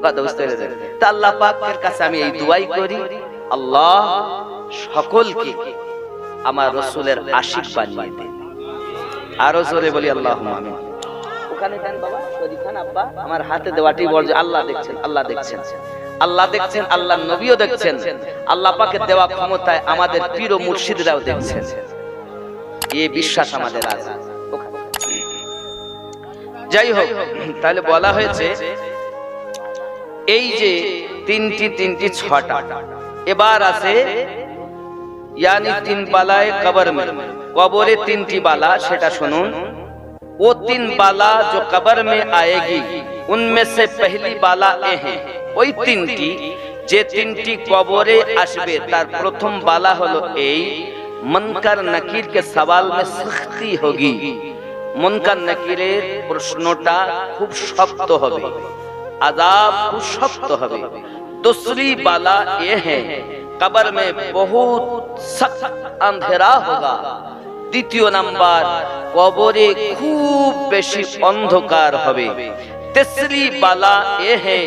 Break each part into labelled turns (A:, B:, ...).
A: কথা বুঝতে পেরেছেন? তা আল্লাহ পাকের কাছে আমি এই দোয়াই করি, আল্লাহ সকলকে আমার রাসূলের আশিক বানিয়ে দেন। আরো জোরে বলি আল্লাহুম্মা আমিন। ওখানে দেন বাবা, শরীফ খান আব্বা, আমার হাতে দেওয়াটি বল যে আল্লাহ দেখছেন, আল্লাহ দেখছেন, আল্লাহ দেখছেন, আল্লাহর নবীও দেখছেন, আল্লাহ পাকের দেওয়া ক্ষমতায় আমাদের পীর ও মুর্শিদরাও দেখছেন। এই বিশ্বাস আমাদের আছে। যাই হোক, তাহলে বলা হয়েছে এই যে তিনটি ছটা, এবার আছে यानी तीन बालाए कब्र में, कब्रे तीनटी बाला, सेटा सुनुन। वो तीन बाला जो कब्र में आएगी उनमें से पहली बाला ए है, ওই তিনটি যে তিনটি কবরে আসবে তার প্রথম বালা হলো এই, মুনকার নাকির কে সওয়াল মে সখতি হোগি, মুনকার নাকিরের প্রশ্নটা খুব শক্ত হবে, আযাব খুব শক্ত হবে। दूसरी बाला ये है कब्र में बहुत सख्त अंधेरा होगा। द्वितीय नंबर कब्रे खूब बेशी अंधकार होबे। तीसरी बाला ये है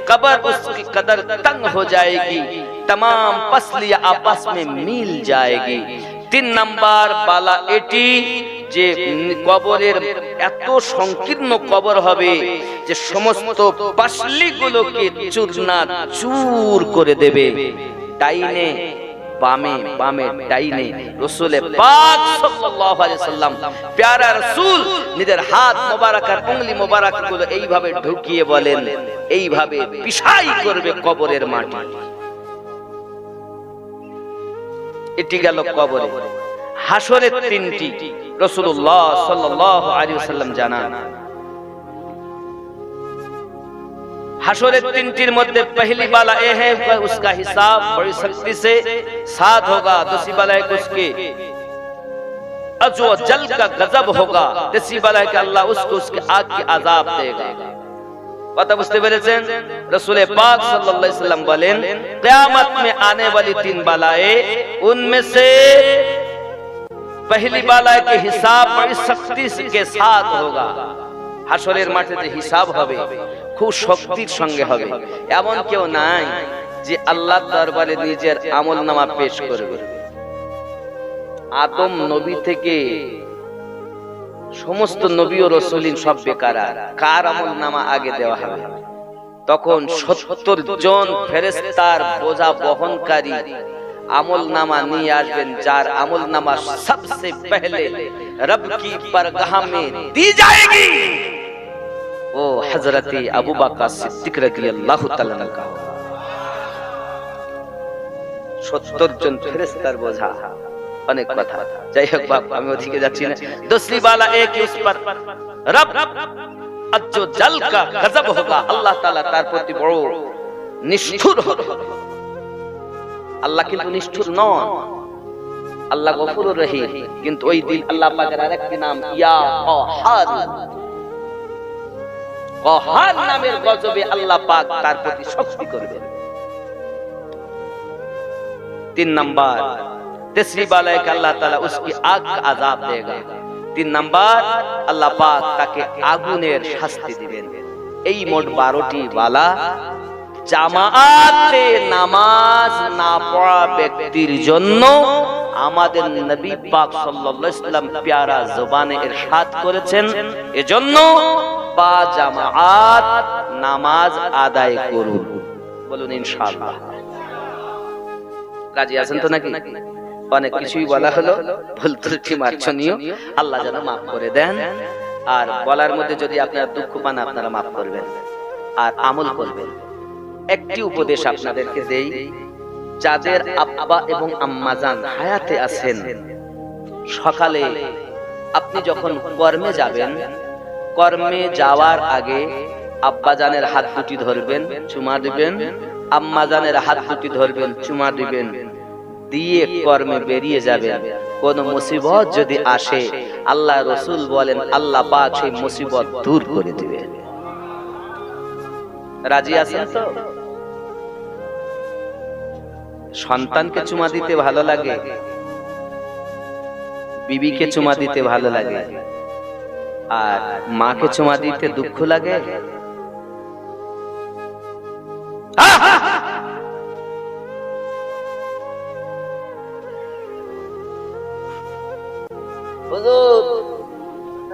A: कब्र उसकी कदर तंग हो जाएगी, तमाम पसलियां आपस में मिल जाएगी। 3 नंबर बाला एटी যে কবরের এত সংকীর্ণ কবর হবে যে সমস্ত পাসলিগুলোকে চূর্ণার চূর করে দেবে। ডাইনে বামে, বামে ডাইনে। রাসূল পাক সাল্লাল্লাহু আলাইহি সাল্লাম প্যারা রাসূল নিজের হাত মোবারক আর উংলি মোবারক গুলো এইভাবে ঢুকিয়ে বলেন, এইভাবে পিছাই করবে কবরের মাটি। এটি গেল কবরে। হাসরের তিনটি রাসূলুল্লাহ সাল্লাল্লাহু আলাইহি ওয়াসাল্লাম জানান। হাসরের তিনটির মধ্যে पहली बाला ये है उसका हिसाब बड़ी सख्ती से साथ होगा। दूसरी बाला है कि उसके अजो जल का गजब होगा। तीसरी बाला है कि अल्लाह उसको उसके आग की अजाब देगा। কথা বুঝতে পেরেছেন? রাসূল পাক সাল্লাল্লাহু আলাইহি ওয়াসাল্লাম বলেন, কিয়ামত में आने वाली 3 बालाएं उनमें से पहली बाला के हिसाब बड़ी सख्ती के साथ होगा। হাসরের মাঠে যে হিসাব হবে খুব শক্তির সঙ্গে হবে। এমন কেউ নাই যে আল্লাহর দরবারে নিজের আমলনামা পেশ করবে। আদম নবী থেকে সমস্ত নবী ও রাসূলিন সব বেকার। কার আমলনামা আগে দেওয়া হবে? তখন 70 জন ফেরেশতার বোঝা বহনকারী আমলনামা নিয়ে আসবেন, যার আমলনামা सबसे पहले रब की परगाह में दी जाएगी। ও হযরত আবু বকর সিদ্দিক রাদিয়াল্লাহু তাআলা কা 70 জন ফেরেশতার বোঝা, অনেক কথা। যাই হোক বাপ, আমি ওদিকে যাচ্ছি না। दूसरी बाला एक उस पर रब अज्जो जल का गजब होगा। আল্লাহ তাআলা তার প্রতি বড় নিষ্ঠুর হবে। আল্লাহ কিন্তু নিষ্ঠুর নন, আল্লাহ গফুরুর রহিম। কিন্তু ওই দিন আল্লাহ পাকের আরেকটি নাম ইয়া কাহার, কাহার নামের গজবে আল্লাহ পাক তার প্রতি শক্তি করবেন। 3 नंबर तीसरी बाला है कि अल्लाह ताला उसकी आग का अजाब देगा। 3 नंबर আল্লাহ পাক তাকে আগুনের শাস্তি দিবেন। এই মোট 12টি বালা জামাতে নামাজ না পড়া ব্যক্তির জন্য আমাদের নবী পাক সাল্লাল্লাহু আলাইহি ওয়াসাল্লাম প্যারা জবানে ইরশাদ করেছেন, এজন্য বা জামাত নামাজ আদায় করুন। বলুন ইনশাআল্লাহ। রাজি আছেন তো নাকি? অনেক কিছুই বলা হলো, ভুল ত্রুটি মার্জনীয়, আল্লাহ যেন মাফ করে দেন। আর বলার মধ্যে যদি আপনারা দুঃখ পান আপনারা মাফ করবেন আর আমল করবেন। একটি উপদেশ আপনাদেরকে দেই, যাদের আব্বা এবং আম্মা জান হায়াতে আছেন, সকালে আপনি যখন কর্মে যাবেন, কর্মে যাওয়ার আগে আব্বা জানের হাত দুটি ধরবেন, চুমা দিবেন, আম্মা জানের হাত দুটি ধরবেন, চুমা দিবেন, দিয়ে কর্মে বেরিয়ে যাবেন। কোন মুসিবত যদি আসে, আল্লাহ রাসূল বলেন আল্লাহ পাক সেই মুসিবত দূর করে দিবেন। রাজি আছেন তো? সন্তানকে চুমা দিতে ভালো লাগে, বিবিকে চুমা দিতে ভালো লাগে, আর মাকে চুমা দিতে দুঃখ লাগে।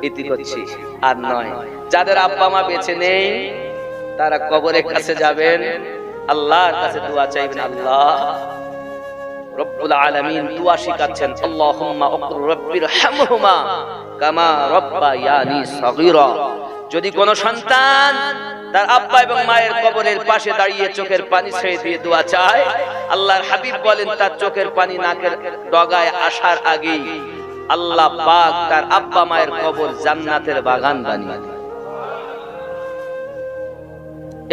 A: ইতি করছি আর নয়। যাদের আব্বা মা বেঁচে নেই তারা কবরের কাছে যাবেন, আল্লাহর কাছে দোয়া চাইবেন। আল্লাহ রব্বুল আলামিন দোয়া শিখাচ্ছেন, আল্লাহুম্মা উকর রাব্বিরহামহুমা কামা রাব্বায়ানি সগীরা। যদি কোন সন্তান তার আব্বা এবং মায়ের কবরের পাশে দাঁড়িয়ে চোখের পানি ছেড়ে দিয়ে দোয়া চায়, আল্লাহর হাবিব বলেন তার চোখের পানি নাকের ডগায় আসার আগেই আল্লাহ পাক তার আব্বা মায়ের কবর জান্নাতের বাগান বানিয়ে দেন।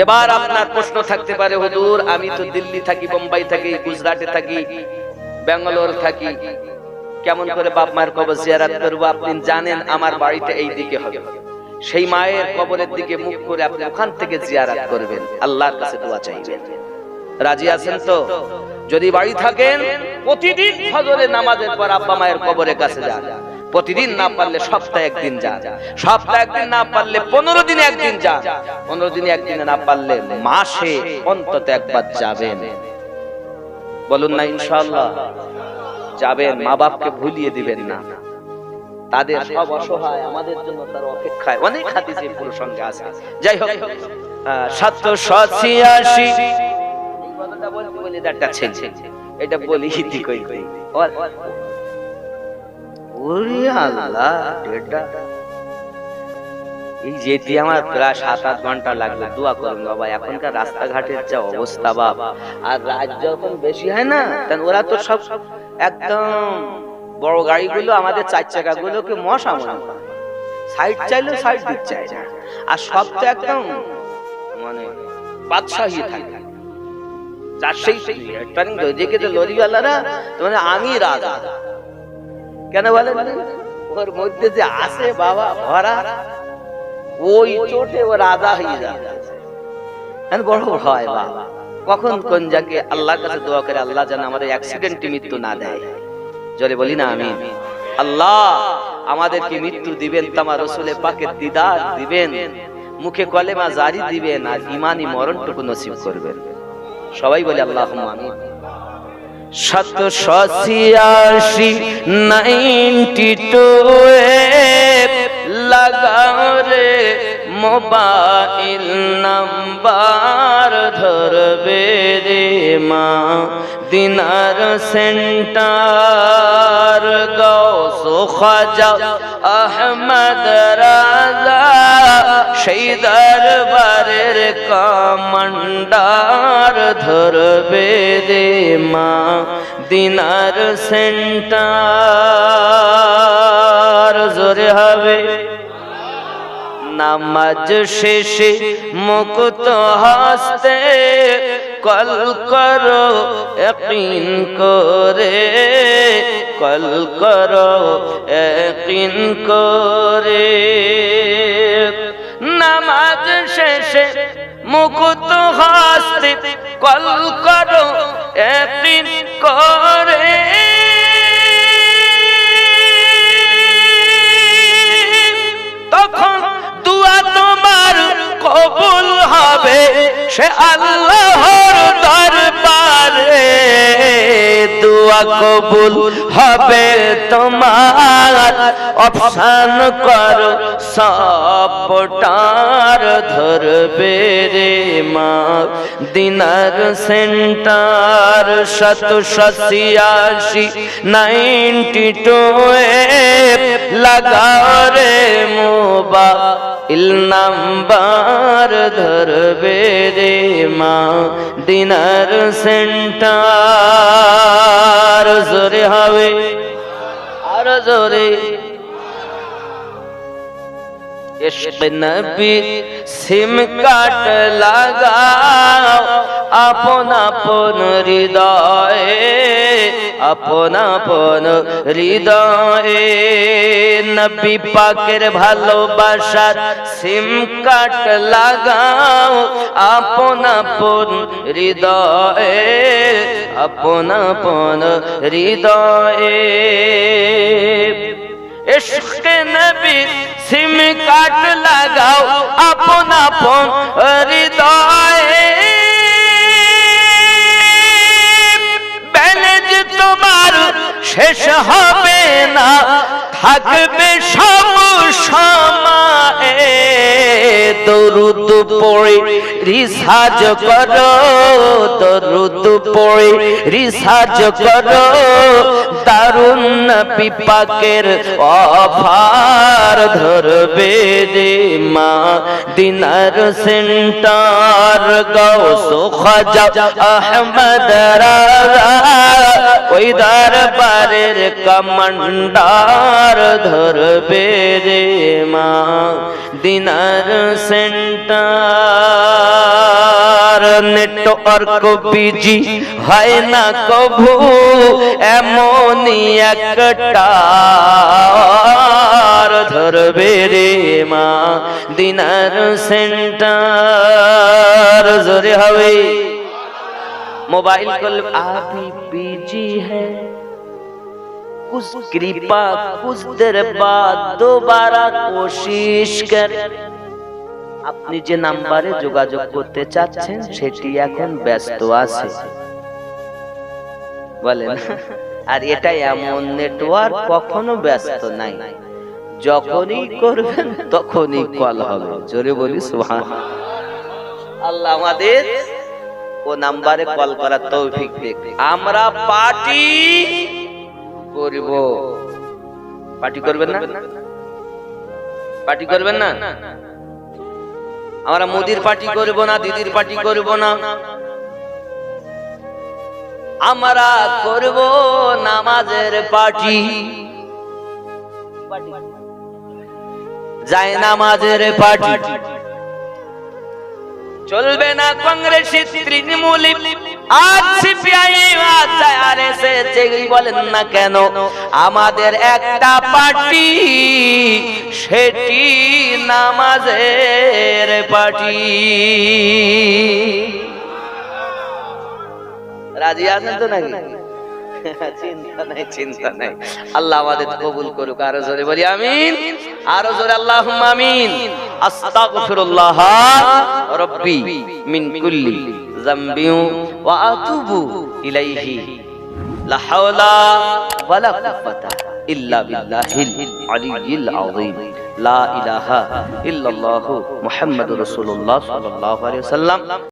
A: এবার আপনার প্রশ্ন থাকতে পারে, হুজুর আমি তো দিল্লি থাকি, বোম্বাই থাকি, গুজরাটে থাকি, ব্যাঙ্গালোর থাকি, কেমন করে বাপ মায়ের কবর জিয়ারত করব? আপনি জানেন আমার বাড়িতে এই দিকে হবে, সেই মায়ের কবরের দিকে মুখ করে আপনি ওখান থেকে জিয়ারত করবেন, আল্লাহর কাছে দোয়া চাইবেন। রাজি আছেন তো? যদি বাড়ি থাকেন প্রতিদিন ফজরের নামাজের পর আব্বা মায়ের কবরের কাছে যান। প্রতিদিন না পারলে সপ্তাহে একদিন যান, সপ্তাহে একদিন না পারলে 15 দিনে একদিন যান, 15 দিনে একদিন না পারলে মাসে অন্তত একবার যাবেন। বলুন না ইনশাআল্লাহ যাবেন। মা বাপকে ভুলিয়ে দিবেন না, তাদের সব অসহায় আমাদের জন্য তার অপেক্ষায়। অনেক হাদিসে প্রসঙ্গে আছে। যাই হোক 786 এই কথাটা বলতে বলে একটা ছেলে এটা বলি হিতি কই কই ওরে আল্লাহ ডেটা এই যেতে আমার প্রায় 7-8 ঘন্টা লাগলো। দোয়া করুন বাবা, এখনকার রাস্তাঘাটের যা অবস্থা বাবা, আর রাত যখন বেশি হয় না তখন ওরা তো সব একদম বড় গাড়িগুলো আমাদের 4 চাকাগুলোকে মশা মনে করে, সাইড চাইলেও সাইড দিতে চায় না, আর সব তো একদম মানে বাদশাহী থাকে। যার সেই টার্নিং দিকে যে লরিওয়ালারা মানে আমি রাজা কেন বলেন? ওর মধ্যে যে আছে বাবা ভরা, ওই চোটে ও রাজা হয়ে যাচ্ছে। বড় ভয় বাবা, কখন কোন জায়গায়। আল্লাহর কাছে দোয়া করে আল্লাহ যেন আমাদের অ্যাক্সিডেন্টে মৃত্যু না দেয়। জোরে বলি না আমিন। আল্লাহ আমাদেরকে মৃত্যু দিবেন, তোমার রাসূলের পাকের দিদার দিবেন, মুখে কলেমা জারি দিবেন, আর ঈমানি মরণটুকু নসিব করবেন। সবাই বলে আল্লাহুম্মা আমিন। 786 92 লাগাও রে মোবাইল নাম্বার ধরবে রে মা দিনার সেন্টার গৌস খাজা আহমদ রাজা সেই দরবারের কমান্ডার ধরবে রে মা দিনার সেন্টার। জোরে হবে নামাজ শেষে মুকুত হাসতে কল করো ইয়াকিন করে, কল করো ইয়াকিন করে। নামাজ শেষে মুকুত হাসতে কল করো ইয়াকিন করে। তখন দুয়া তোমার কবুল হবে সে আল্লাহর দরবারে। দুয়া কবুল হবে তোমার, অপশন করো সাপোর্টার ধরবে রে মা দিনার সেন্টার। 786 92 লাগাও রে মোবাইল নাম্বার ধরবে রে মা দিনার সেন্টার। জোরে হবে আর জোরে। ইশক নবী সিম কাট লাগাও আপন আপন হৃদয়ে, আপন আপন হৃদয়ে। নবী পাকের ভালোবাসার সিম কাট লাগাও আপন আপন হৃদয়ে, আপন আপন হৃদয়ে। ইশক নবী সিম কাট লাগাও আপন আপন হৃদয়ে। থাকবে সব সময় দরুদ পড়ে রিসাজ করো, দরুদ পড়ে রিসাজ করো, দারুন নবী পাকের অফার ধরবে রে মদিনার সেন্টার। গাউস খাজা আহমদ রাজা ওই দরবারের কমান্ডার ধরবে রে মদিনার সেন্টার। নেটওয়ার্ক বিজি হয় না কভু এমনই একটা ধরবে রে মদিনার সেন্টার। জোরে হবে मोबाइल कॉल अभी बिजी है, कुछ कृपा कुछ देर बाद दोबारा कोशिश कर। আপনি যে নাম্বারে যোগাযোগ করতে চাচ্ছেন সেটি এখন ব্যস্ত আছে বলেন। আর এটা এমন নেটওয়ার্ক কখনো ব্যস্ত নাই, যখনই করবেন তখনই কল হবে। জোরে বলি সুবহানাল্লাহ। আল্লাহ আমাদের ও নাম্বারে কল করার তৌফিক দিক। আমরা পার্টি করব, পার্টি করবেন না? পার্টি করবেন না? আমরা মোদির পার্টি করব না, দিদির পার্টি করব না, আমরা করব নামাজের পার্টি। যায় নামাজের পার্টি চলবে না কংগ্রেস তৃণমূলী আর সিপিআই আর আরএসএস যেই বলেন না কেন, আমাদের একটা পার্টি, সেটি নামাজের পার্টি। রাজি আছেন তো নাকি? চিন্তা নাই, চিন্তা নাই। আল্লাহ আমাদের কবুল করুক। আরো জোরে বলি আমিন, আরো জোরে আল্লাহুম্মা আমিন। আস্তাগফিরুল্লাহ রাব্বি মিন কুল্লি যামবি ওয়া আতুবু ইলাইহি লা হাওলা ওয়ালা কুওয়াতা ইল্লা বিল্লাহিল আলিয়্যিল আযীম। লা ইলাহা ইল্লাল্লাহু মুহাম্মাদুর রাসূলুল্লাহ সাল্লাল্লাহু আলাইহি ওয়াসাল্লাম।